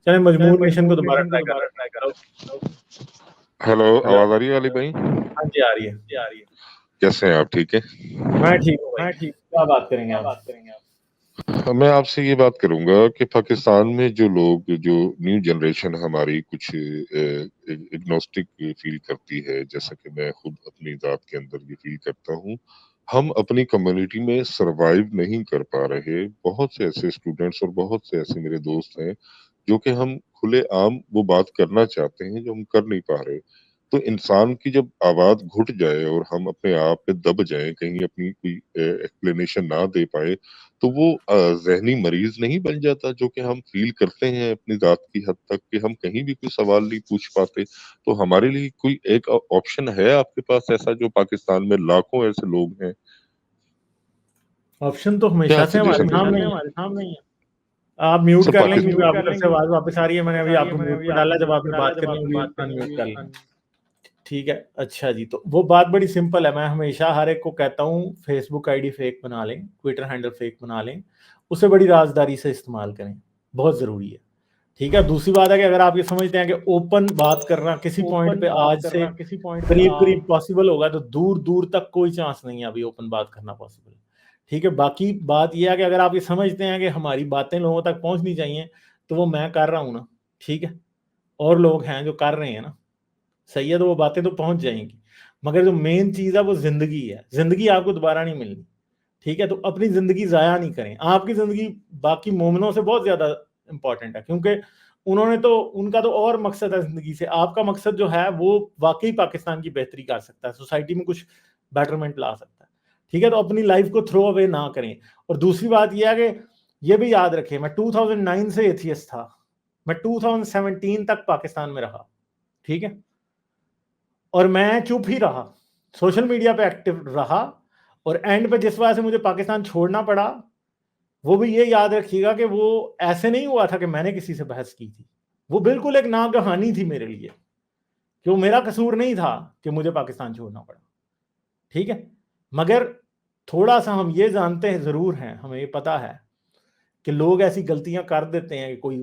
چلیں مجموعہ نیشن کو دوبارہ ٹرائی کر رہا ہوں. ہیلو، ہیلو، آواز آ رہی ہے علی بھائی؟ ہاں جی آ رہی ہے. کیسے ہیں آپ؟ ٹھیک ہے. میں ٹھیک ہوں بھائی. کیا بات کریں گے آپ؟ میں آپ سے یہ بات کروں گا کہ پاکستان میں جو لوگ، جو نیو جنریشن ہماری کچھ اگنوسٹک فیل کرتی ہے، جیسا کہ میں خود اپنی ذات کے اندر یہ فیل کرتا ہوں، ہم اپنی کمیونٹی میں سروائیو نہیں کر پا رہے. بہت سے ایسے اسٹوڈنٹس اور بہت سے ایسے میرے دوست ہیں جو کہ ہم کھلے عام وہ بات کرنا چاہتے ہیں جو ہم کر نہیں پا رہے. تو انسان کی جب آواز گھٹ جائے اور ہم اپنے آپ پہ دب جائیں، کہیں اپنی کوئی ایکسپلینیشن نہ دے پائے، تو وہ ذہنی مریض نہیں بن جاتا جو کہ ہم فیل کرتے ہیں اپنی ذات کی حد تک، کہ ہم کہیں بھی کوئی سوال نہیں پوچھ پاتے. تو ہمارے لیے کوئی ایک آپشن ہے آپ کے پاس ایسا، جو پاکستان میں لاکھوں ایسے لوگ ہیں؟ آپشن تو کیا ہمیشہ سے ہمارے سجیشن سامنے دیں ہی ہے. گے؟ آپ میوٹ سب کر لیں کیونکہ آپ کی طرف پاکستان سے آواز واپس آ رہی ہے. میں نے ابھی آپ کو میوٹ پہ ڈالا، جب آپ نے بات کرنی ہوگی ان میوٹ کر لیں. ٹھیک ہے. اچھا جی، تو وہ بات بڑی سمپل ہے. میں ہمیشہ ہر ایک کو کہتا ہوں Facebook ID fake بنا لیں، ٹویٹر ہینڈل فیک بنا لیں، اسے بڑی رازداری سے استعمال کریں، بہت ضروری ہے. ٹھیک ہے. دوسری بات ہے کہ اگر آپ یہ سمجھتے ہیں کہ اوپن بات کرنا کسی پوائنٹ پہ آج سے قریب قریب پاسبل ہوگا، تو دور دور تک کوئی چانس نہیں ہے ابھی اوپن بات کرنا پاسبل. ٹھیک ہے. باقی بات یہ ہے کہ اگر آپ یہ سمجھتے ہیں کہ ہماری باتیں لوگوں تک پہنچنی چاہیے، تو وہ میں کر رہا ہوں نا. ٹھیک ہے. اور لوگ ہیں جو کر رہے ہیں نا. صحیح ہے. تو وہ باتیں تو پہنچ جائیں گی، مگر جو مین چیز ہے وہ زندگی ہے. زندگی آپ کو دوبارہ نہیں ملنی. ٹھیک ہے. تو اپنی زندگی ضائع نہیں کریں. آپ کی زندگی باقی مومنوں سے بہت زیادہ امپورٹنٹ ہے، کیونکہ ان کا تو اور مقصد ہے زندگی سے. آپ کا مقصد جو ہے وہ واقعی پاکستان کی بہتری کر سکتا ہے، سوسائٹی میں کچھ بیٹرمنٹ لا سکتا ہے. ٹھیک ہے. تو اپنی لائف کو تھرو اوے نہ کریں. اور دوسری بات یہ ہے کہ یہ بھی یاد رکھیں، میں 2009 سے ایتھیسٹ تھا، میں 2017 تک پاکستان میں رہا. ٹھیک ہے. اور میں چپ ہی رہا، سوشل میڈیا پہ ایکٹیو رہا، اور اینڈ پہ جس وجہ سے مجھے پاکستان چھوڑنا پڑا، وہ بھی یہ یاد رکھیے گا کہ وہ ایسے نہیں ہوا تھا کہ میں نے کسی سے بحث کی تھی. وہ بالکل ایک ناگہانی تھی میرے لیے، کہ وہ میرا قصور نہیں تھا کہ مجھے پاکستان چھوڑنا پڑا. ٹھیک ہے. مگر تھوڑا سا ہم یہ جانتے ہیں ضرور ہیں، ہمیں یہ پتا ہے کہ لوگ ایسی غلطیاں کر دیتے ہیں کہ کوئی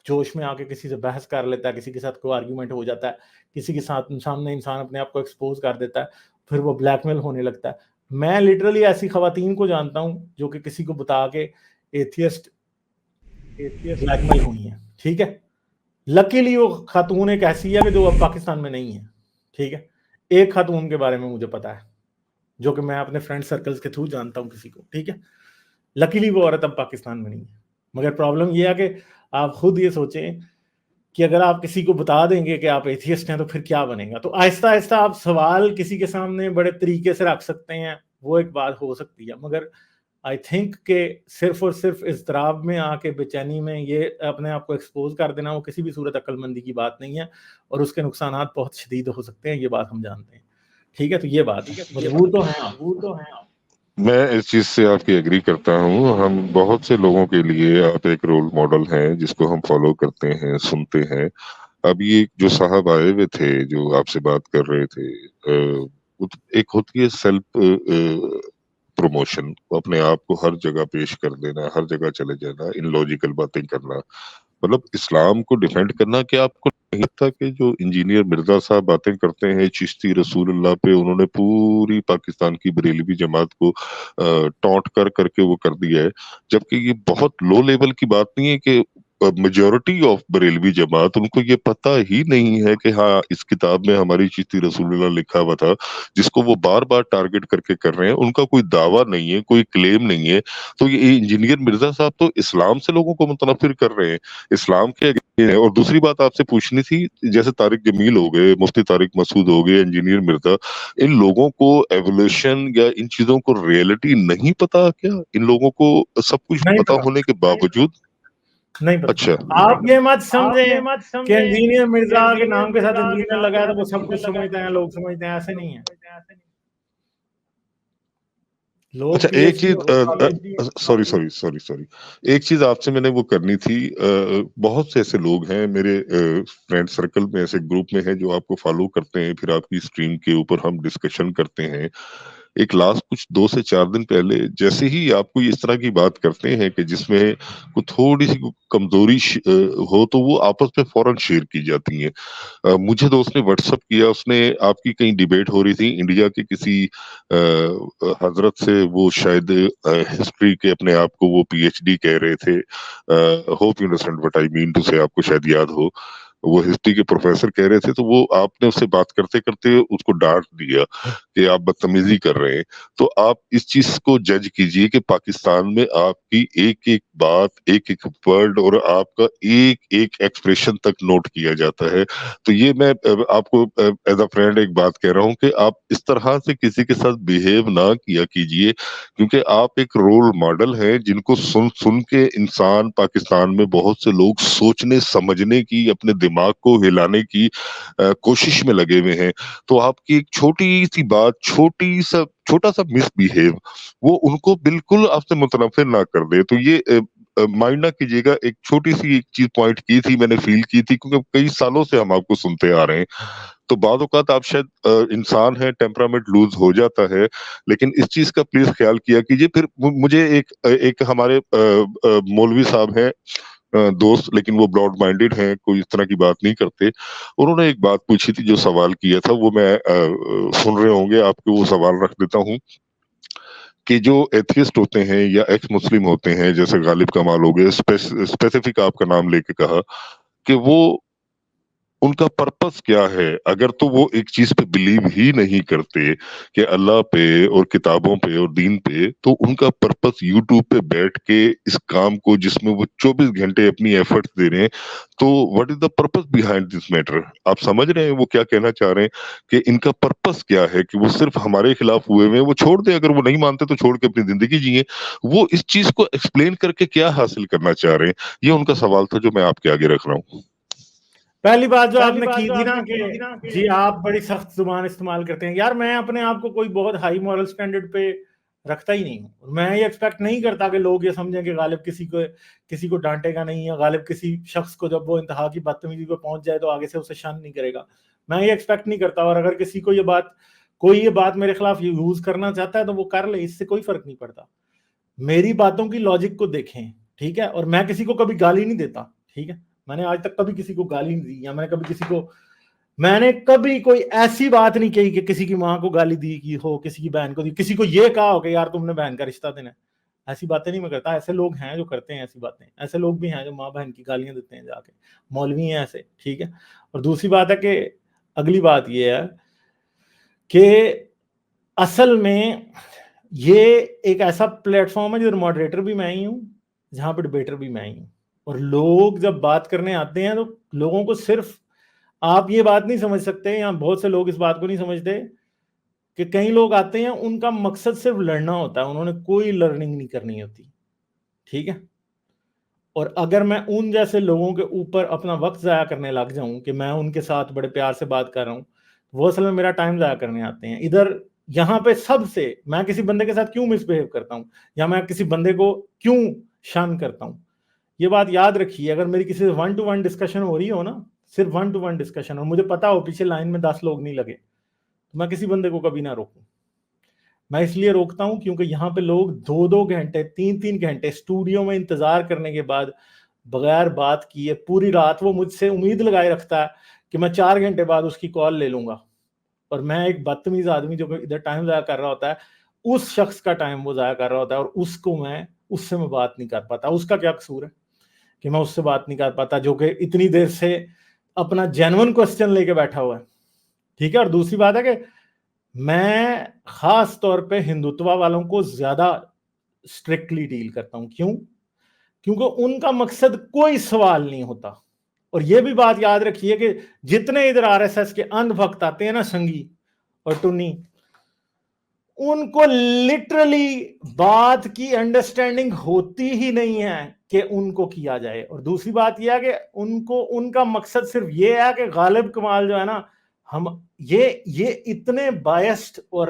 جوش میں آ کے کسی سے بحث کر لیتا ہے، کسی کے ساتھ کوئی آرگیومنٹ ہو جاتا ہے، کسی کے ساتھ سامنے انسان اپنے آپ کو ایکسپوز کر دیتا ہے، پھر وہ بلیک میل ہونے لگتا ہے. میں لٹرلی ایسی خواتین کو جانتا ہوں جو کہ کسی کو بتا کے ایتھیسٹ بلیک میل ہوئی ہیں. ٹھیک ہے. لکیلی وہ خاتون ایک ایسی ہے کہ جو اب پاکستان میں نہیں ہے. ٹھیک ہے. ایک خاتون کے بارے میں مجھے پتا ہے جو کہ میں اپنے فرینڈ سرکلز کے تھرو جانتا ہوں کسی کو. ٹھیک ہے. لکیلی وہ عورت اب پاکستان میں نہیں ہے. مگر پرابلم یہ ہے کہ آپ خود یہ سوچیں کہ اگر آپ کسی کو بتا دیں گے کہ آپ ایتھیسٹ ہیں تو پھر کیا بنے گا. تو آہستہ آہستہ آپ سوال کسی کے سامنے بڑے طریقے سے رکھ سکتے ہیں، وہ ایک بات ہو سکتی ہے. مگر آئی تھنک کہ صرف اور صرف اضطراب میں آ کے، بے چینی میں یہ اپنے آپ کو ایکسپوز کر دینا، وہ کسی بھی صورت عقل مندی کی بات نہیں ہے، اور اس کے نقصانات بہت شدید ہو سکتے ہیں. یہ بات ہم جانتے ہیں. ٹھیک ہے. تو یہ بات ہے. مجبور تو ہیں آپ. میں اس چیز سے آپ کی ایگری کرتا ہوں. ہم بہت سے لوگوں کے لیے آپ ایک رول ماڈل ہیں جس کو ہم فالو کرتے ہیں، سنتے ہیں. اب یہ جو صاحب آئے ہوئے تھے جو آپ سے بات کر رہے تھے، ایک ہوتی ہے سیلف پروموشن، اپنے آپ کو ہر جگہ پیش کر دینا، ہر جگہ چلے جانا، ان لاجیکل باتیں کرنا، مطلب اسلام کو ڈیفینڈ کرنا. کہ آپ کو نہیں لگتا کہ جو انجینئر مرزا صاحب باتیں کرتے ہیں چشتی رسول اللہ پہ، انہوں نے پوری پاکستان کی بریلوی جماعت کو ٹونٹ کر کے وہ کر دیا ہے، جبکہ یہ بہت لو لیول کی بات نہیں ہے کہ میجورٹی آف بریلوی جماعت، ان کو یہ پتہ ہی نہیں ہے کہ ہاں اس کتاب میں ہماری چشتی رسول اللہ لکھا ہوا تھا، جس کو وہ بار بار ٹارگٹ کر کے کر رہے ہیں. ان کا کوئی دعویٰ نہیں ہے، کوئی کلیم نہیں ہے. تو یہ انجینئر مرزا صاحب تو اسلام سے لوگوں کو متنفر کر رہے ہیں، اسلام کے. اور دوسری بات آپ سے پوچھنی تھی، جیسے طارق جمیل ہو گئے، مفتی طارق مسعود ہو گئے، انجینئر مرزا، ان لوگوں کو ایوولوشن یا ان چیزوں کو ریئلٹی نہیں پتا کیا؟ ان لوگوں کو سب کچھ نہیں پتا پتا. ہونے کے باوجود؟ نہیں پتا. اچھا، آپ یہ مت سمجھیں کہ انجینئر مرزا کے نام کے ساتھ انجینئر لگا ہے تو وہ سب کچھ سمجھتے ہیں، لوگ سمجھتے ہیں. ایسے نہیں ہے. لوگ اچھا پی ایک ایچ ڈی چیز، سوری ایک چیز آپ سے میں نے وہ کرنی تھی. بہت سے ایسے لوگ ہیں میرے فرینڈ سرکل میں، ایسے گروپ میں ہیں جو آپ کو فالو کرتے ہیں، پھر آپ کی اسٹریم کے اوپر ہم ڈسکشن کرتے ہیں. ایک لاسٹ کچھ 2 سے 4 دن پہلے جیسے ہی آپ کو اس طرح کی بات کرتے ہیں کہ جس میں کوئی تھوڑی سی کمزوری ہو تو وہ آپس میں فوراً شیئر کی جاتی ہیں. مجھے دوست نے واٹس ایپ کیا, اس نے آپ کی کہیں ڈیبیٹ ہو رہی تھی انڈیا کے کسی حضرت سے, وہ شاید ہسٹری کے اپنے آپ کو وہ پی ایچ ڈی کہہ رہے تھے, hope you understand what I mean to say, آپ کو شاید یاد ہو, وہ ہسٹری کے پروفیسر کہہ رہے تھے, تو وہ آپ نے اس سے بات کرتے کرتے اس کو ڈانٹ دیا کہ آپ بدتمیزی کر رہے ہیں. تو آپ اس چیز کو جج کیجئے کہ پاکستان میں آپ کی ایک ایک بات, ایک ایک ورڈ اور آپ کا ایک ایک ایکسپریشن تک نوٹ کیا جاتا ہے. تو یہ میں آپ کو ایز اے فرینڈ ایک بات کہہ رہا ہوں کہ آپ اس طرح سے کسی کے ساتھ بہیو نہ کیا کیجئے, کیونکہ آپ ایک رول ماڈل ہیں جن کو سن سن کے انسان پاکستان میں بہت سے لوگ سوچنے سمجھنے کی, اپنے دماغ کو ہلانے کی کوشش میں لگے ہوئے ہیں. تو آپ کی ایک چھوٹی سی بات, چھوٹا سا مس بیہیو, وہ ان کو بالکل آپ سے متنفر نہ کر دے. تو یہ مائنڈ نہ کیجیے گا, ایک چھوٹی سی ایک چیز پوائنٹ کی تھی, میں نے فیل کی تھی, کیونکہ کئی سالوں سے ہم آپ کو سنتے آ رہے ہیں. تو بعض اوقات آپ شاید انسان ہے, ٹیمپرامنٹ لوز ہو جاتا ہے, لیکن اس چیز کا پلیز خیال کیا کیجیے. پھر مجھے ایک ہمارے مولوی صاحب ہیں دوست, لیکن وہ براڈ مائنڈیڈ ہیں, کوئی اس طرح کی بات نہیں کرتے. انہوں نے ایک بات پوچھی تھی, جو سوال کیا تھا, وہ میں سن رہے ہوں گے, آپ کو وہ سوال رکھ دیتا ہوں کہ جو ایتھیسٹ ہوتے ہیں یا ایکس مسلم ہوتے ہیں, جیسے غالب کمال ہو گئے, اسپیسیفک آپ کا نام لے کے کہا کہ وہ ان کا پرپس کیا ہے. اگر تو وہ ایک چیز پہ بلیو ہی نہیں کرتے کہ اللہ پہ اور کتابوں پہ اور دین پہ, تو ان کا پرپس یوٹیوب پہ بیٹھ کے اس کام کو, جس میں وہ 24 گھنٹے اپنی ایفرٹس دے رہے ہیں, تو what is the purpose behind this matter. آپ سمجھ رہے ہیں وہ کیا کہنا چاہ رہے ہیں, کہ ان کا پرپس کیا ہے, کہ وہ صرف ہمارے خلاف ہوئے ہوئے ہیں, وہ چھوڑ دیں, اگر وہ نہیں مانتے تو چھوڑ کے اپنی زندگی جیئیں. وہ اس چیز کو ایکسپلین کر کے کیا حاصل کرنا چاہ رہے ہیں, یہ ان کا سوال تھا جو میں آپ کے آگے رکھ رہا ہوں. پہلی بات جو آپ نے کی تھی نا کہ جی آپ بڑی سخت زبان استعمال کرتے ہیں, یار میں اپنے آپ کو کوئی بہت ہائی مورل سٹینڈرڈ پہ رکھتا ہی نہیں ہوں. میں یہ ایکسپیکٹ نہیں کرتا کہ لوگ یہ سمجھیں کہ غالب کسی کو ڈانٹے گا نہیں, یا غالب کسی شخص کو جب وہ انتہا کی بدتمیزی پہ پہنچ جائے تو آگے سے اسے شن نہیں کرے گا. میں یہ ایکسپیکٹ نہیں کرتا, اور اگر کسی کو کوئی یہ بات میرے خلاف یوز کرنا چاہتا ہے تو وہ کر لے, اس سے کوئی فرق نہیں پڑتا. میری باتوں کی لاجک کو دیکھیں, ٹھیک ہے, اور میں کسی کو کبھی گالی نہیں دیتا, ٹھیک ہے, میں نے آج تک کبھی کسی کو گالی نہیں دی, یا میں نے کبھی کوئی ایسی بات نہیں کہی کہ کسی کی ماں کو گالی دی کی ہو, کسی کی بہن کو دی, کسی کو یہ کہا ہو کہ یار تم نے بہن کا رشتہ دینا. ایسی باتیں نہیں میں کرتا. ایسے لوگ ہیں جو کرتے ہیں ایسی باتیں, ایسے لوگ بھی ہیں جو ماں بہن کی گالیاں دیتے ہیں جا کے, مولوی ہیں ایسے, ٹھیک ہے. اور دوسری بات ہے کہ اگلی بات یہ ہے کہ اصل میں یہ ایک ایسا پلیٹ فارم ہے جدھر ماڈریٹر بھی میں ہی ہوں, جہاں پہ ڈیبیٹر بھی میں ہی ہوں. اور لوگ جب بات کرنے آتے ہیں تو لوگوں کو صرف, آپ یہ بات نہیں سمجھ سکتے, یا بہت سے لوگ اس بات کو نہیں سمجھتے کہ کئی لوگ آتے ہیں ان کا مقصد صرف لڑنا ہوتا ہے, انہوں نے کوئی لرننگ نہیں کرنی ہوتی, ٹھیک ہے. اور اگر میں ان جیسے لوگوں کے اوپر اپنا وقت ضائع کرنے لگ جاؤں کہ میں ان کے ساتھ بڑے پیار سے بات کر رہا ہوں, وہ اصل میں میرا ٹائم ضائع کرنے آتے ہیں. ادھر یہاں پہ سب سے میں کسی بندے کے ساتھ کیوں مس بہیو کرتا ہوں, یا میں کسی بندے کو کیوں شان کرتا ہوں, یہ بات یاد رکھیے. اگر میری کسی سے 1-to-1 ڈسکشن ہو رہی ہو نا, صرف 1-to-1 ڈسکشن, اور مجھے پتا ہو پیچھے لائن میں 10 لوگ نہیں لگے, تو میں کسی بندے کو کبھی نہ روکوں. میں اس لیے روکتا ہوں کیونکہ یہاں پہ لوگ 2-2 گھنٹے 3-3 گھنٹے اسٹوڈیو میں انتظار کرنے کے بعد بغیر بات کیے پوری رات وہ مجھ سے امید لگائے رکھتا ہے کہ میں 4 گھنٹے بعد اس کی کال لے لوں گا, اور میں ایک بدتمیز آدمی جو ادھر ٹائم ضائع کر رہا ہوتا ہے, اس شخص کا ٹائم وہ ضائع کر رہا ہوتا ہے, اور اس سے میں بات نہیں کر پاتا. اس کا کیا قصور ہے کہ میں اس سے بات نہیں کر پاتا, جو کہ اتنی دیر سے اپنا جینون کوسچن لے کے بیٹھا ہوا ہے, ٹھیک ہے. اور دوسری بات ہے کہ میں خاص طور پہ ہندوتوا والوں کو زیادہ اسٹرکٹلی ڈیل کرتا ہوں. کیونکہ ان کا مقصد کوئی سوال نہیں ہوتا. اور یہ بھی بات یاد رکھیے کہ جتنے ادھر RSS کے اندھ بھکت آتے ہیں نا, سنگی اور ٹنی, ان کو لٹرلی بات کی انڈرسٹینڈنگ ہوتی ہی نہیں ہے کہ ان کو کیا جائے. اور دوسری بات یہ ہے کہ ان کا مقصد صرف یہ ہے کہ غالب کمال جو ہے نا, ہم یہ اتنے بائسڈ اور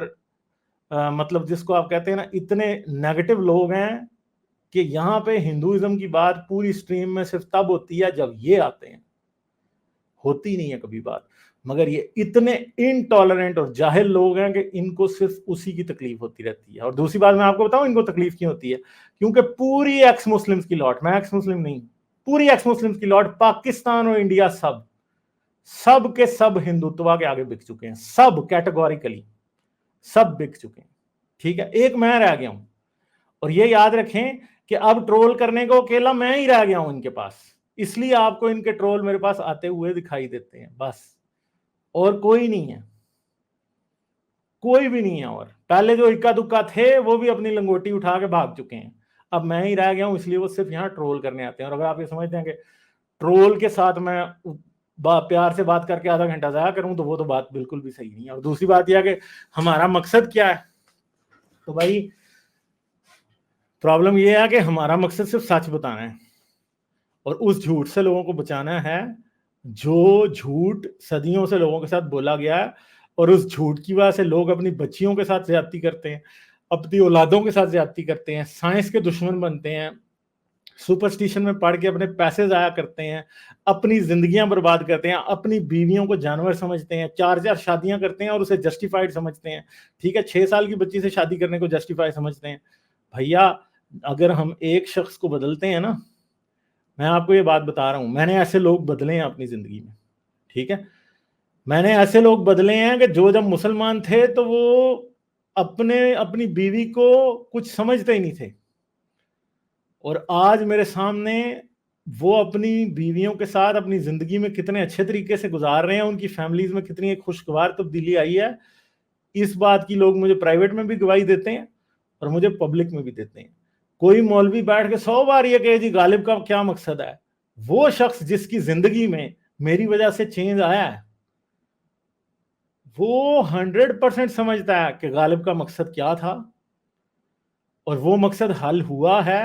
مطلب جس کو آپ کہتے ہیں نا اتنے نیگیٹو لوگ ہیں کہ یہاں پہ ہندوازم کی بات پوری سٹریم میں صرف تب ہوتی ہے جب یہ آتے ہیں, ہوتی نہیں ہے کبھی بات. مگر یہ اتنے انٹالرنٹ اور جاہل لوگ ہیں کہ ان کو صرف اسی کی تکلیف ہوتی رہتی ہے. اور دوسری بات میں آپ کو بتاؤں ان کو تکلیف کیوں ہوتی ہے, کیونکہ پوری ایکس مسلمز کی لاٹ, میں ایکس مسلم نہیں, پوری ایکس مسلمز کی لاٹ پاکستان اور انڈیا سب کے سب ہندوتوا کے آگے بک چکے ہیں, سب کیٹیگوریکلی سب بک چکے ہیں. ٹھیک ہے, ایک میں رہ گیا ہوں. اور یہ یاد رکھیں کہ اب ٹرول کرنے کو اکیلا میں ہی رہ گیا ہوں ان کے پاس, اس لیے آپ کو ان کے ٹرول میرے پاس آتے ہوئے دکھائی دیتے ہیں بس, اور کوئی نہیں ہے, کوئی بھی نہیں ہے. اور پہلے جو اکا دکا تھے وہ بھی اپنی لنگوٹی اٹھا کے بھاگ چکے ہیں, اب میں ہی رہ گیا ہوں, اس لیے وہ صرف یہاں ٹرول کرنے آتے ہیں. اور اگر آپ یہ سمجھتے ہیں کہ ٹرول کے ساتھ میں پیار سے بات کر کے آدھا گھنٹہ ضائع کروں تو وہ تو بات بالکل بھی صحیح نہیں ہے. اور دوسری بات یہ ہے کہ ہمارا مقصد کیا ہے, تو بھائی پرابلم یہ ہے کہ ہمارا مقصد صرف سچ بتانا ہے اور اس جھوٹ سے لوگوں کو بچانا ہے جو جھوٹ صدیوں سے لوگوں کے ساتھ بولا گیا ہے, اور اس جھوٹ کی وجہ سے لوگ اپنی بچیوں کے ساتھ زیادتی کرتے ہیں, اپنی اولادوں کے ساتھ زیادتی کرتے ہیں, سائنس کے دشمن بنتے ہیں, سپرسٹیشن میں پڑھ کے اپنے پیسے ضائع کرتے ہیں, اپنی زندگیاں برباد کرتے ہیں, اپنی بیویوں کو جانور سمجھتے ہیں, 4 شادیاں کرتے ہیں اور اسے جسٹیفائڈ سمجھتے ہیں. ٹھیک ہے, 6 سال کی بچی سے شادی کرنے کو جسٹیفائی سمجھتے ہیں. بھیا اگر ہم ایک شخص کو بدلتے ہیں نا, میں آپ کو یہ بات بتا رہا ہوں, میں نے ایسے لوگ بدلے ہیں اپنی زندگی میں. ٹھیک ہے, میں نے ایسے لوگ بدلے ہیں کہ جو جب مسلمان تھے تو وہ اپنی بیوی کو کچھ سمجھتے ہی نہیں تھے, اور آج میرے سامنے وہ اپنی بیویوں کے ساتھ اپنی زندگی میں کتنے اچھے طریقے سے گزار رہے ہیں, ان کی فیملیز میں کتنی ایک خوشگوار تبدیلی آئی ہے. اس بات کی لوگ مجھے پرائیویٹ میں بھی گواہی دیتے ہیں اور مجھے پبلک میں بھی دیتے ہیں. کوئی مولوی بیٹھ کے 100 بار یہ کہے جی غالب کا کیا مقصد ہے, وہ شخص جس کی زندگی میں میری وجہ سے چینج آیا ہے وہ 100% سمجھتا ہے کہ غالب کا مقصد کیا تھا, اور وہ مقصد حل ہوا ہے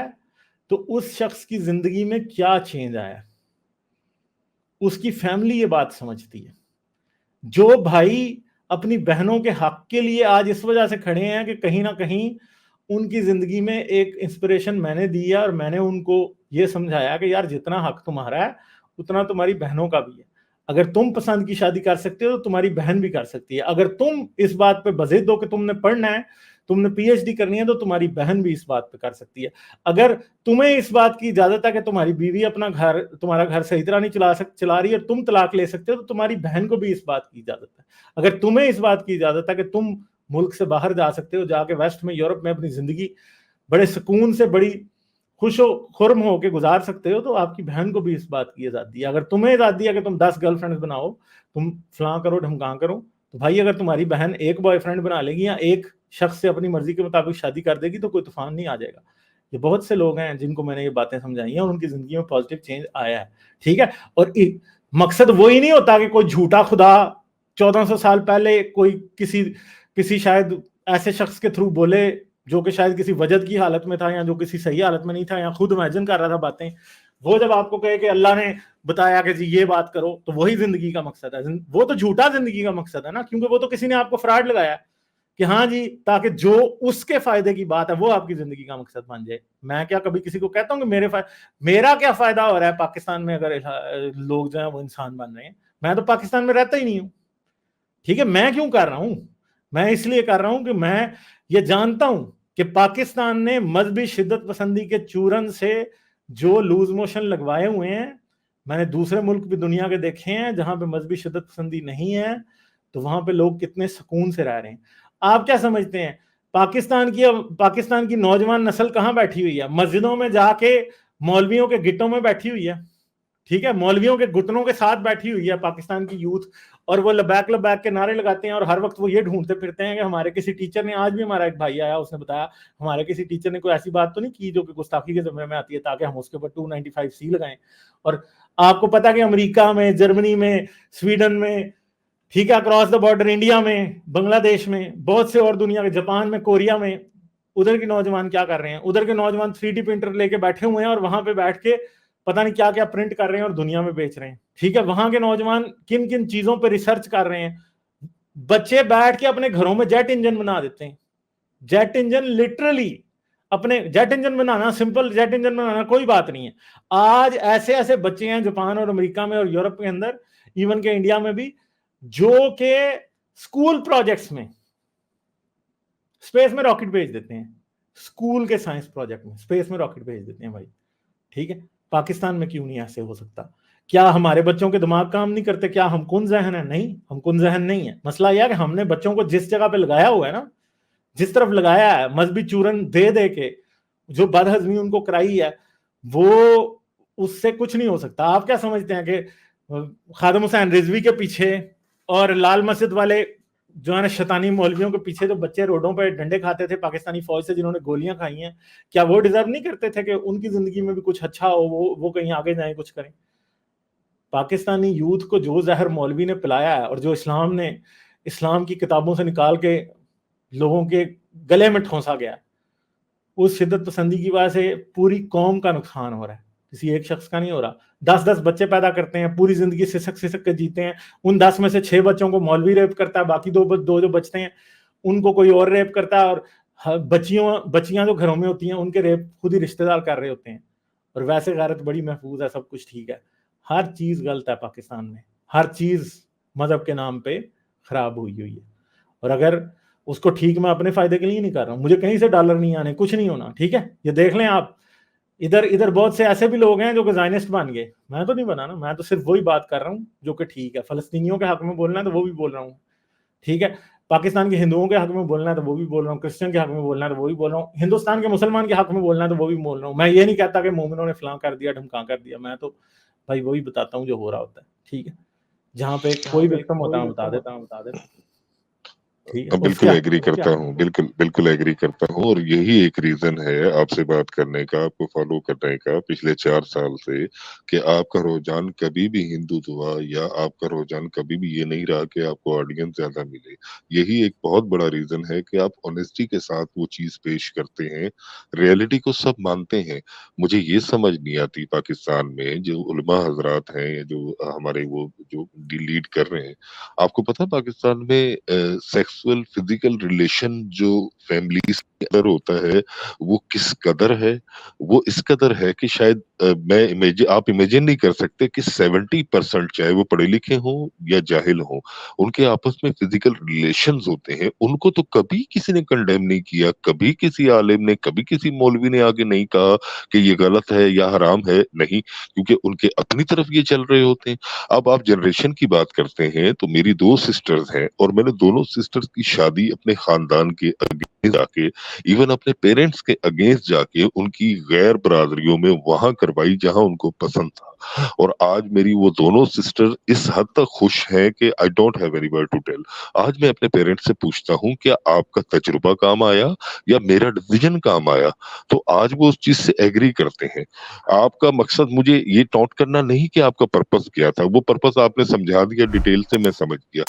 تو اس شخص کی زندگی میں کیا چینج آیا, اس کی فیملی یہ بات سمجھتی ہے. جو بھائی اپنی بہنوں کے حق کے لیے آج اس وجہ سے کھڑے ہیں کہ کہیں نہ کہیں ان کی زندگی میں ایک انسپریشن میں نے دی ہے, اور میں نے ان کو یہ سمجھایا کہ یار جتنا حق تمہارا ہے اتنا تمہاری بہنوں کا بھی ہے. اگر تم پسند کی شادی کر سکتے ہو تو تمہاری بہن بھی کر سکتی ہے. اگر تم اس بات پہ بضد ہو کہ تم نے پڑھنا ہے, تم نے پی ایچ ڈی کرنی ہے, تو تمہاری بہن بھی اس بات پہ کر سکتی ہے. اگر تمہیں اس بات کی اجازت ہے کہ تمہاری بیوی تمہارا گھر صحیح طرح نہیں چلا رہی اور تم طلاق لے سکتے ہو, تو تمہاری بہن کو بھی اس بات کی اجازت ہے. اگر تمہیں اس بات کی اجازت ہے کہ تم ملک سے باہر جا سکتے ہو, جا کے ویسٹ میں یورپ میں اپنی زندگی بڑے سکون سے بڑی خوش و خرم ہو کے گزار سکتے ہو, تو آپ کی بہن کو بھی اس بات کی آزادی ہے. اگر تمہیں آزادی ہے کہ تم 10 گرل فرینڈ بناؤ, تم فلاں کرو ڈھمکاں کرو, تو بھائی اگر تمہاری بہن ایک بوائے فرینڈ بنا لے گی یا ایک شخص سے اپنی مرضی کے مطابق شادی کر دے گی تو کوئی طوفان نہیں آ جائے گا. یہ بہت سے لوگ ہیں جن کو میں نے یہ باتیں سمجھائی ہیں اور ان کی زندگی میں پازیٹیو چینج آیا ہے. ٹھیک ہے, اور مقصد وہی نہیں ہوتا کہ کوئی جھوٹا خدا 1400 سال پہلے کوئی کسی شاید ایسے شخص کے تھرو بولے جو کہ شاید کسی وجد کی حالت میں تھا یا جو کسی صحیح حالت میں نہیں تھا یا خود امیجن کر رہا تھا باتیں, وہ جب آپ کو کہے کہ اللہ نے بتایا کہ جی یہ بات کرو, تو وہی زندگی کا مقصد ہے. وہ تو جھوٹا زندگی کا مقصد ہے نا, کیونکہ وہ تو کسی نے آپ کو فراڈ لگایا کہ ہاں جی تاکہ جو اس کے فائدے کی بات ہے وہ آپ کی زندگی کا مقصد بن جائے. میں کیا کبھی کسی کو کہتا ہوں کہ میرا کیا فائدہ ہو رہا ہے پاکستان میں اگر لوگ جو ہیں وہ انسان بن رہے ہیں؟ میں تو پاکستان میں رہتا ہی نہیں ہوں. ٹھیک ہے, میں کیوں کر رہا ہوں؟ میں اس لیے کر رہا ہوں کہ میں یہ جانتا ہوں کہ پاکستان نے مذہبی شدت پسندی کے چورن سے جو لوز موشن لگوائے ہوئے ہیں, میں نے دوسرے ملک بھی دنیا کے دیکھے ہیں جہاں پہ مذہبی شدت پسندی نہیں ہے, تو وہاں پہ لوگ کتنے سکون سے رہ رہے ہیں. آپ کیا سمجھتے ہیں پاکستان کی نوجوان نسل کہاں بیٹھی ہوئی ہے؟ مسجدوں میں جا کے مولویوں کے گٹوں میں بیٹھی ہوئی ہے. ٹھیک ہے, مولویوں کے گھٹنوں کے ساتھ بیٹھی ہوئی ہے پاکستان کی یوتھ, اور وہ لبیک لبیک کے نعرے لگاتے ہیں, اور ہر وقت وہ یہ ڈھونڈتے پھرتے ہیں کہ ہمارے کسی ٹیچر نے, آج بھی ہمارا ایک بھائی آیا اس نے بتایا ہمارے کسی ٹیچر نے کوئی ایسی بات تو نہیں کی جو کہ گستاخی کے زمرے میں آتی ہے تاکہ ہم اس کے اوپر 295C لگائیں. اور آپ کو پتا کہ امریکہ میں, جرمنی میں, سویڈن میں, ٹھیک ہے, اکراس دا بارڈر انڈیا میں, بنگلہ دیش میں, بہت سے اور دنیا کے, جاپان میں, کوریا میں, ادھر کے نوجوان کیا کر رہے ہیں؟ ادھر کے نوجوان 3D پرنٹر لے کے بیٹھے ہوئے ہیں اور وہاں پہ بیٹھ کے پتہ نہیں کیا کیا پرنٹ کر رہے ہیں اور دنیا میں بیچ رہے ہیں. ٹھیک ہے, وہاں کے نوجوان کن کن چیزوں پہ ریسرچ کر رہے ہیں. بچے بیٹھ کے اپنے گھروں میں جیٹ انجن بنا دیتے ہیں. جیٹ انجن لٹرلی اپنے جیٹ انجن بنانا, سمپل جیٹ انجن بنانا کوئی بات نہیں ہے. آج ایسے بچے ہیں جاپان اور امریکہ میں اور یورپ کے اندر, ایون کہ انڈیا میں بھی, جو کہ اسکول پروجیکٹس میں اسپیس میں راکٹ بھیج دیتے ہیں, اسکول کے سائنس پروجیکٹ میں اسپیس میں راکٹ بھیج دیتے ہیں بھائی, ٹھیک ہے. پاکستان میں کیوں نہیں ایسے ہو سکتا؟ کیا ہمارے بچوں کے دماغ کام نہیں کرتے؟ کیا ہم کن ذہن ہیں؟ نہیں, ہم کن ذہن نہیں ہے. مسئلہ یہ ہے کہ ہم نے بچوں کو جس جگہ پہ لگایا ہوا ہے نا, جس طرف لگایا ہے مذہبی چورن دے دے کے, جو بدہضمی ان کو کرائی ہے, وہ اس سے کچھ نہیں ہو سکتا. آپ کیا سمجھتے ہیں کہ خادم حسین رضوی کے پیچھے اور لال مسجد والے جو ہے نا شیطانی مولویوں کے پیچھے جو بچے روڈوں پہ ڈنڈے کھاتے تھے پاکستانی فوج سے, جنہوں نے گولیاں کھائی ہیں, کیا وہ ڈیزرو نہیں کرتے تھے کہ ان کی زندگی میں بھی کچھ اچھا ہو, وہ کہیں آگے جائیں, کچھ کریں؟ پاکستانی یوتھ کو جو زہر مولوی نے پلایا ہے, اور جو اسلام کی کتابوں سے نکال کے لوگوں کے گلے میں ٹھونسا گیا, اس شدت پسندی کی وجہ سے پوری قوم کا نقصان ہو رہا ہے, کسی ایک شخص کا نہیں ہو رہا. 10 بچے پیدا کرتے ہیں, پوری زندگی سسک کے جیتے ہیں, ان 10 میں سے 6 بچوں کو مولوی ریپ کرتا ہے, باقی دو جو بچتے ہیں ان کو کوئی اور ریپ کرتا ہے, اور بچیاں جو گھروں میں ہوتی ہیں ان کے ریپ خود ہی رشتہ دار کر رہے ہوتے ہیں. اور ویسے غیرت بڑی محفوظ ہے, سب کچھ ٹھیک ہے. ہر چیز غلط ہے پاکستان میں, ہر چیز مذہب کے نام پہ خراب ہوئی ہے. اور اگر اس کو ٹھیک میں اپنے فائدے کے لیے نہیں کر رہا ہوں, مجھے کہیں سے ڈالر نہیں آنے, کچھ نہیں ہونا, ٹھیک ہے. یہ دیکھ لیں آپ, ادھر بہت سے ایسے بھی لوگ ہیں جو کہ زائنسٹ بن گئے. میں تو نہیں بنا نا, میں تو صرف وہی بات کر رہا ہوں جو کہ ٹھیک ہے. فلسطینیوں کے حق میں بولنا ہے تو وہ بھی بول رہا ہوں, ٹھیک ہے. پاکستان کے ہندوؤں کے حق میں بولنا ہے تو وہ بھی بول رہا ہوں, کرسچن کے حق میں بولنا ہے تو وہ بھی بول رہا ہوں, ہندوستان کے مسلمان کے حق میں بولنا ہے تو وہ بھی بول رہا ہوں. میں یہ نہیں کہتا کہ مومنوں نے فلاں کر دیا, ڈھمکاں کر دیا, میں تو بھائی وہی بتاتا ہوں جو ہو رہا ہوتا ہے, ٹھیک ہے. جہاں پہ کوئی وکٹم ہوتا ہے میں بتا دیتا ہوں, ٹھیک ہے. بالکل ایگری کرتا ہوں, بالکل ایگری کرتا ہوں. اور یہی ایک ریزن ہے آپ سے بات کرنے کا, آپ کو فالو کرنے کا پچھلے 4 سال سے, کہ آپ کا رجحان کبھی بھی ہندوتوا یا آپ کا رجحان کبھی بھی یہ نہیں رہا کہ آپ کو آڈینس زیادہ ملے. یہی ایک بہت بڑا ریزن ہے کہ آپ آنیسٹی کے ساتھ وہ چیز پیش کرتے ہیں, ریئلٹی کو سب مانتے ہیں. مجھے یہ سمجھ نہیں آتی پاکستان میں جو علماء حضرات ہیں, جو ہمارے وہ جو لیڈ کر رہے ہیں, آپ کو پتا پاکستان میں سیکسول فزیکل ریلیشن جو فیملیز کے اندر ہوتا ہے وہ کس قدر ہے. وہ اس قدر ہے کہ شاید آپ امیجن نہیں کر سکتے کہ 70% چاہے وہ پڑھے لکھے ہوں یا جاہل ہوں, ان کے آپس میں فزیکل ریلیشنز ہوتے ہیں. ان کو تو کبھی کسی نے کنڈیم نہیں کیا, کبھی کسی عالم نے, کبھی کسی مولوی نے آگے نہیں کہا کہ یہ غلط ہے یا حرام ہے, نہیں, کیونکہ ان کے اپنی طرف یہ چل رہے ہوتے ہیں. اب آپ جنریشن کی بات کرتے ہیں تو میری 2 سسٹرز ہیں, اور میں نے دونوں سسٹرز کی شادی اپنے خاندان کے اگینسٹ جا کے, ایون اپنے پیرنٹس کے اگینسٹ جا کے, ان کی غیر برادریوں میں وہاں کروائی جہاں ان کو پسند تھا. اور آج میری وہ دونوں سسٹر اس حد تک خوش ہیں کہ I don't have any word to tell. آج میں اپنے پیرنٹس سے پوچھتا ہوں کیا آپ کا تجربہ کام آیا یا میرا ڈیسیجن کام آیا, تو آج وہ اس چیز سے ایگری کرتے ہیں. آپ کا مقصد مجھے یہ ٹاؤٹ کرنا نہیں کہ آپ کا پرپس کیا تھا, وہ پرپس آپ نے سمجھا دیا ڈیٹیل سے, میں سمجھ گیا.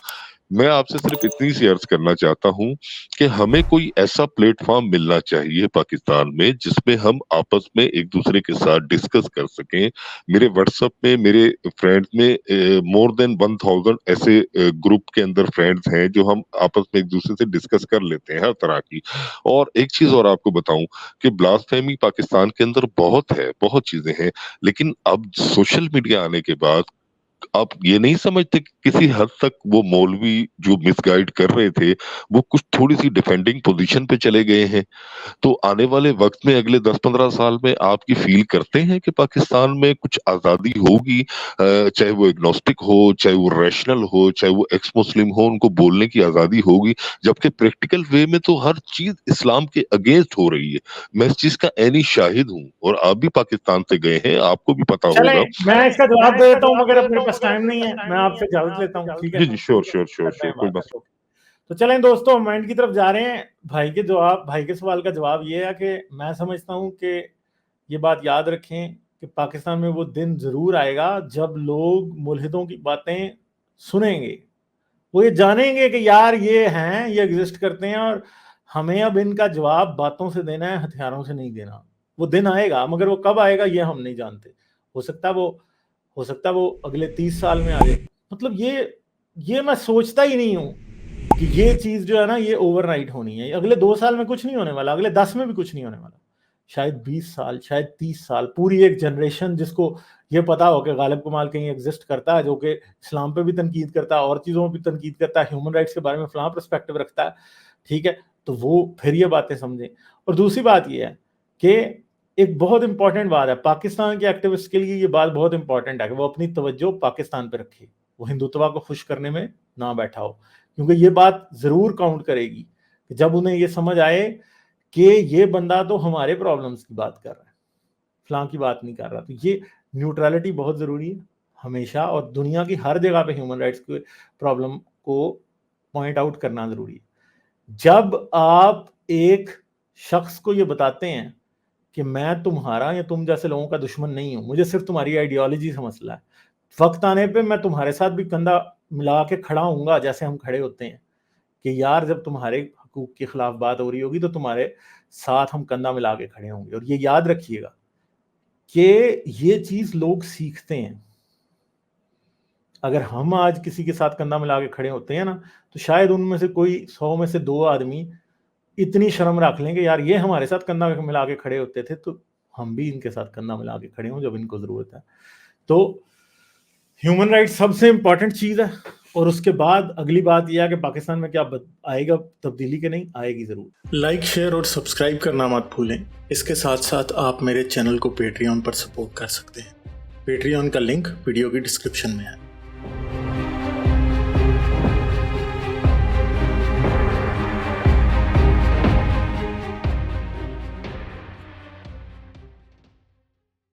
میں آپ سے صرف اتنی سی عرض کرنا چاہتا ہوں کہ ہمیں کوئی ایسا پلیٹ فارم ملنا چاہیے پاکستان میں جس میں ہم آپس میں ایک دوسرے کے ساتھ ڈسکس کر سکیں. میرے واٹس ایپ میں میرے فرینڈ میں مور دین 1000 ایسے گروپ کے اندر فرینڈز ہیں جو ہم آپس میں ایک دوسرے سے ڈسکس کر لیتے ہیں ہر طرح کی. اور ایک چیز اور آپ کو بتاؤں کہ بلاسفیمی پاکستان کے اندر بہت ہے, بہت چیزیں ہیں, لیکن اب سوشل میڈیا آنے کے بعد آپ یہ نہیں سمجھتے کہ کسی حد تک وہ مولوی جو مس گائیڈ کر رہے تھے وہ کچھ تھوڑی سی ڈیفینڈنگ پوزیشن پہ چلے گئے ہیں. تو آنے والے وقت میں اگلے 10-15 سال میں آپ کی فیل کرتے ہیں کہ پاکستان میں کچھ آزادی ہوگی, چاہے وہ ایگنوسٹک ہو, چاہے وہ ریشنل ہو, چاہے وہ ایکس مسلم ہو, ان کو بولنے کی آزادی ہوگی, جبکہ پریکٹیکل وے میں تو ہر چیز اسلام کے اگینسٹ ہو رہی ہے. میں اس چیز کا عینی شاہد ہوں, اور آپ بھی پاکستان سے گئے ہیں, آپ کو بھی پتا ہوگا. چلیں میں اس کا جواب دے دیتا ہوں, مگر اپنے پاس ٹائم نہیں ہے, میں آپ سے اجازت لیتا ہوں, ٹھیک ہے. جی شور کوئی بات. تو چلیں دوستوں, ہم اینڈ کی طرف جا رہے ہیں. بھائی کے سوال کا جواب یہ ہے کہ میں سمجھتا ہوں کہ یہ بات یاد رکھیں کہ پاکستان میں وہ دن ضرور آئے گا جب لوگ ملحدوں کی باتیں سنیں گے, وہ یہ جانیں گے کہ یار یہ ہیں, یہ ایگزسٹ کرتے ہیں, اور ہمیں اب ان کا جواب باتوں سے دینا ہے, ہتھیاروں سے نہیں دینا. وہ دن آئے گا, مگر وہ کب آئے گا یہ ہم نہیں جانتے. ہو سکتا ہے وہ اگلے 30 سال میں آ جائے. مطلب یہ میں سوچتا ہی نہیں ہوں کہ یہ چیز جو ہے نا یہ اوور نائٹ ہونی ہے. اگلے 2 سال میں کچھ نہیں ہونے والا, اگلے 10 میں بھی کچھ نہیں ہونے والا. شاید 20 سال، شاید 30 سال، پوری ایک جنریشن جس کو یہ پتا ہو کہ غالب کمال کہیں ایگزسٹ کرتا ہے، جو کہ اسلام پہ بھی تنقید کرتا ہے اور چیزوں پہ بھی تنقید کرتا ہے، ہیومن رائٹس کے بارے میں فلاں پرسپیکٹو رکھتا ہے، ٹھیک ہے، تو وہ پھر یہ باتیں سمجھیں. اور دوسری بات یہ ہے کہ ایک بہت امپورٹنٹ بات ہے پاکستان کے ایکٹیوسٹ کے لیے، یہ بات بہت امپورٹنٹ ہے کہ وہ اپنی توجہ پاکستان پہ رکھے، وہ ہندوتوا کو خوش کرنے میں نہ بیٹھا ہو، کیونکہ یہ بات ضرور کاؤنٹ کرے گی کہ جب انہیں یہ سمجھ آئے کہ یہ بندہ تو ہمارے پرابلمس کی بات کر رہا ہے، فلاں کی بات نہیں کر رہا. تو یہ نیوٹرلٹی بہت ضروری ہے ہمیشہ، اور دنیا کی ہر جگہ پہ ہیومن رائٹس کے پرابلم کو پوائنٹ آؤٹ کرنا ضروری ہے. جب آپ ایک شخص کو یہ بتاتے ہیں کہ میں تمہارا یا تم جیسے لوگوں کا دشمن نہیں ہوں، مجھے صرف تمہاری آئیڈیالوجی سے مسئلہ ہے، وقت آنے پہ میں تمہارے ساتھ بھی کندھا ملا کے کھڑا ہوں گا جیسے ہم کھڑے ہوتے ہیں کہ یار جب تمہارے حقوق کے خلاف بات ہو رہی ہوگی تو تمہارے ساتھ ہم کندھا ملا کے کھڑے ہوں گے. اور یہ یاد رکھیے گا کہ یہ چیز لوگ سیکھتے ہیں. اگر ہم آج کسی کے ساتھ کندھا ملا کے کھڑے ہوتے ہیں نا، تو شاید ان میں سے کوئی 100 میں سے 2 آدمی اتنی شرم رکھ لیں کہ یار یہ ہمارے ساتھ کندھا ملا کے کھڑے ہوتے تھے تو ہم بھی ان کے ساتھ کندھا ملا کے کھڑے ہوں جب ان کو ضرورت ہے. تو ہیومن رائٹ سب سے امپورٹنٹ چیز ہے. اور اس کے بعد اگلی بات یہ ہے کہ پاکستان میں کیا آئے گا تبدیلی کہ نہیں آئے گی ضرور. لائک، شیئر اور سبسکرائب کرنا مت بھولیں. اس کے ساتھ ساتھ آپ میرے چینل کو پیٹریون پر سپورٹ کر سکتے ہیں. پیٹریون کا لنک ویڈیو کی ڈسکرپشن میں ہے.